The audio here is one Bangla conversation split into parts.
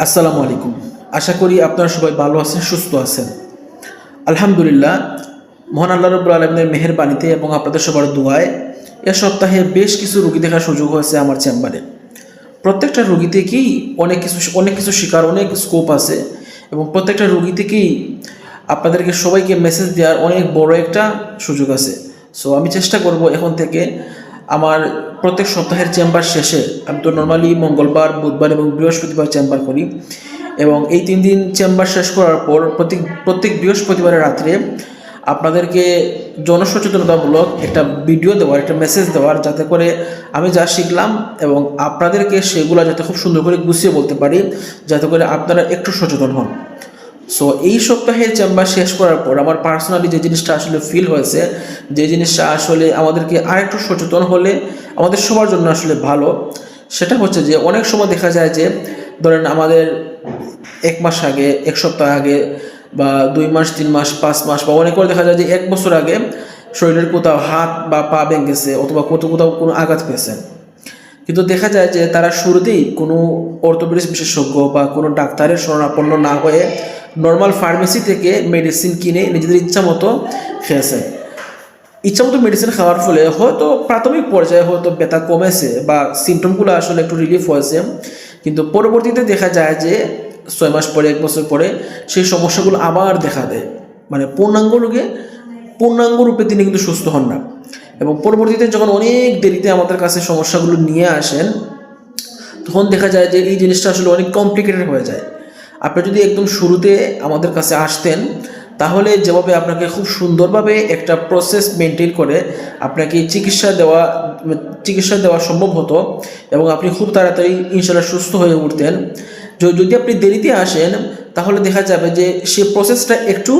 আসসালামু আলাইকুম। আশা করি আপনারা সবাই ভালো আছেন, সুস্থ আছেন। আলহামদুলিল্লাহ, মহান আল্লাহ রাব্বুল আলামিনের মেহেরবানিতে এবং আপনাদের সবার দোয়ায় এ সপ্তাহে বেশ কিছু রোগী দেখার সুযোগ হয়েছে আমার চেম্বারে। প্রত্যেকটা রোগী থেকেই অনেক কিছু শেখার অনেক স্কোপ আছে এবং প্রত্যেকটা রোগী থেকেই আপনাদেরকে সবাইকে মেসেজ দেওয়ার অনেক বড় একটা সুযোগ আছে। সো আমি চেষ্টা করব এখন থেকে আমার প্রত্যেক সপ্তাহের চেম্বার শেষে, আমি তো নর্মালি মঙ্গলবার, বুধবার এবং বৃহস্পতিবার চেম্বার করি, এবং এই 3 দিন চেম্বার শেষ করার পর প্রত্যেক বৃহস্পতিবারের রাত্রে আপনাদেরকে জনসচেতনতামূলক একটা ভিডিও দেওয়ার, একটা মেসেজ দেওয়ার, যাতে করে আমি যা শিখলাম এবং আপনাদেরকে সেগুলো যাতে খুব সুন্দর করে গুছিয়ে বলতে পারি, যাতে করে আপনারা একটু সচেতন হন। সো এই সপ্তাহের চেম্বার শেষ করার পর আমার পার্সোনালি যে জিনিসটা আসলে ফিল হয়েছে, যে জিনিসটা আসলে আমাদেরকে আরেকটু সচেতন হলে আমাদের সবার জন্য আসলে ভালো, সেটা হচ্ছে যে অনেক সময় দেখা যায় যে ধরেন আমাদের 1 মাস আগে, 1 সপ্তাহ আগে, বা 2 মাস, 3 মাস, 5 মাস, বা অনেক করে দেখা যায় যে 1 বছর আগে শরীরের কোথাও হাত বা পা ভেঙে গেছে অথবা কোথাও কোনো আঘাত পেয়েছে, কিন্তু দেখা যায় যে তারা শুরুতেই কোনো অর্থোপেডিক্স বিশেষজ্ঞ বা কোনো ডাক্তারের শরণাপন্ন না হয়ে নর্মাল ফার্মেসি থেকে মেডিসিন কিনে নিজেদের ইচ্ছা মতো খেয়েছে। ইচ্ছা মতো মেডিসিন খাওয়ার ফলে হয়তো প্রাথমিক পর্যায়ে হয়তো ব্যথা কমেছে বা সিমটমগুলো আসলে একটু রিলিফ হয়েছে, কিন্তু পরবর্তীতে দেখা যায় যে 6 মাস পরে, 1 বছর পরে সেই সমস্যাগুলো আবার দেখা দেয়। মানে পূর্ণাঙ্গ রূপে তিনি কিন্তু সুস্থ হন না, এবং পরবর্তীতে যখন অনেক দেরিতে আমাদের কাছে সমস্যাগুলো নিয়ে আসেন, তখন দেখা যায় যে এই জিনিসটা আসলে অনেক কমপ্লিকেটেড হয়ে যায়। আপনি যদি একদম শুরুতে আমাদের কাছে আসতেন, তাহলে যেভাবে আপনাকে খুব সুন্দরভাবে একটা প্রসেস মেনটেন করে আপনাকে চিকিৎসা দেওয়া সম্ভব হতো এবং আপনি খুব তাড়াতাড়ি ইনশাআল্লাহ সুস্থ হয়ে উঠতেন। যদি আপনি দেরিতে আসেন, তাহলে দেখা যাবে যে সেই প্রসেসটা একটু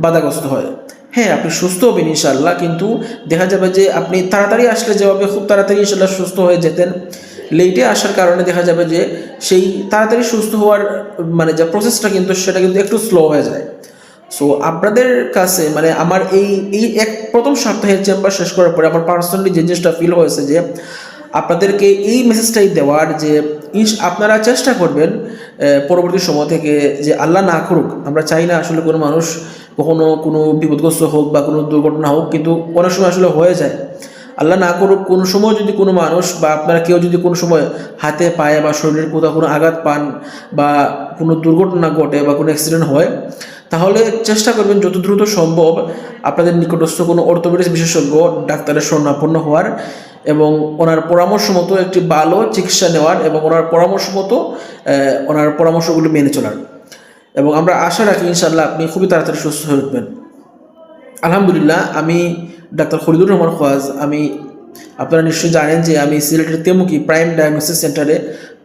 বাধাগ্রস্ত হয়। হ্যাঁ, আপনি সুস্থ হবেন ইনশাআল্লাহ, কিন্তু দেখা যাবে যে আপনি তাড়াতাড়ি আসলে যেভাবে খুব তাড়াতাড়ি ইনশাআল্লাহ সুস্থ হয়ে যেতেন, লেটে আসার কারণে দেখা যাবে যে সেই তাড়াতাড়ি সুস্থ হওয়ার মানে যে প্রসেসটা, কিন্তু সেটা কিন্তু একটু স্লো হয়ে যায়। সো আপনাদের কাছে মানে আমার এই প্রথম সপ্তাহের চেম্বার শেষ করার পরে আমার পার্সোনালি যে জিনিসটা ফিল হয়েছে যে আপনাদেরকে এই মেসেজটাই দেওয়ার যে আপনারা চেষ্টা করবেন পরবর্তী সময় থেকে, যে আল্লাহ না করুক, আমরা চাই না আসলে কোনো মানুষ কখনো কোনো বিপদগ্রস্ত হোক বা কোনো দুর্ঘটনা হোক, কিন্তু অনেক সময় আসলে হয়ে যায়। আল্লাহ না করুক, কোনো সময় যদি কোনো মানুষ বা আপনারা কেউ যদি কোনো সময় হাতে পায়ে বা শরীরের কোথাও কোনো আঘাত পান বা কোনো দুর্ঘটনা ঘটে বা কোনো অ্যাক্সিডেন্ট হয়, তাহলে চেষ্টা করবেন যত দ্রুত সম্ভব আপনাদের নিকটস্থ কোনো অর্থোপেডিক্স বিশেষজ্ঞ ডাক্তারের শরণাপন্ন হওয়ার এবং ওনার পরামর্শ মতো একটি ভালো চিকিৎসা নেওয়ার এবং ওনার পরামর্শগুলো মেনে চলার। এবং আমরা আশা রাখি ইনশাআল্লাহ আপনি খুবই তাড়াতাড়ি সুস্থ হয়ে উঠবেন। আলহামদুলিল্লাহ, আমি ডাক্তার খলিলুর রহমান খোয়াজ। আপনারা নিশ্চয়ই জানেন যে আমি সিলেটের তেমুকি প্রাইম ডায়াগনোসিস সেন্টারে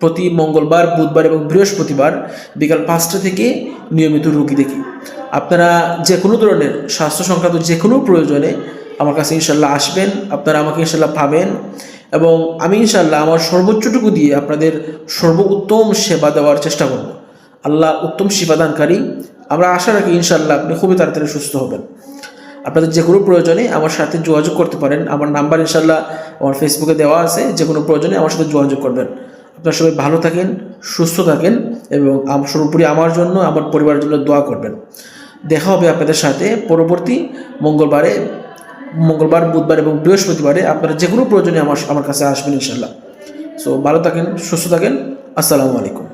প্রতি মঙ্গলবার, বুধবার এবং বৃহস্পতিবার বিকাল 5টা থেকে নিয়মিত রোগী দেখি। আপনারা যে কোনো ধরনের স্বাস্থ্য সংক্রান্ত যে কোনো প্রয়োজনে আমার কাছে ইনশাল্লাহ আসবেন, আপনারা আমাকে ইনশাল্লাহ পাবেন, এবং আমি ইনশাল্লাহ আমার সর্বোচ্চটুকু দিয়ে আপনাদের সর্বোত্তম সেবা দেওয়ার চেষ্টা করব। আল্লাহ উত্তম শিফাদানকারী। আমরা আশা রাখি ইনশাল্লাহ আপনি খুবই তাড়াতাড়ি সুস্থ হবেন। আপনাদের যে কোনো প্রয়োজনে আমার সাথে যোগাযোগ করতে পারেন। আমার নাম্বার ইনশাল্লাহ আমার ফেসবুকে দেওয়া আছে, যে কোনো প্রয়োজনে আমার সাথে যোগাযোগ করবেন। আপনারা সবাই ভালো থাকেন, সুস্থ থাকেন, এবং সর্বোপরি আমার জন্য, আমার পরিবারের জন্য দোয়া করবেন। দেখা হবে আপনাদের সাথে পরবর্তী মঙ্গলবার, বুধবার এবং বৃহস্পতিবারে। আপনারা যে কোনো প্রয়োজনে আমার কাছে আসবেন ইনশাল্লাহ। সো ভালো থাকেন, সুস্থ থাকেন। আসসালামু আলাইকুম।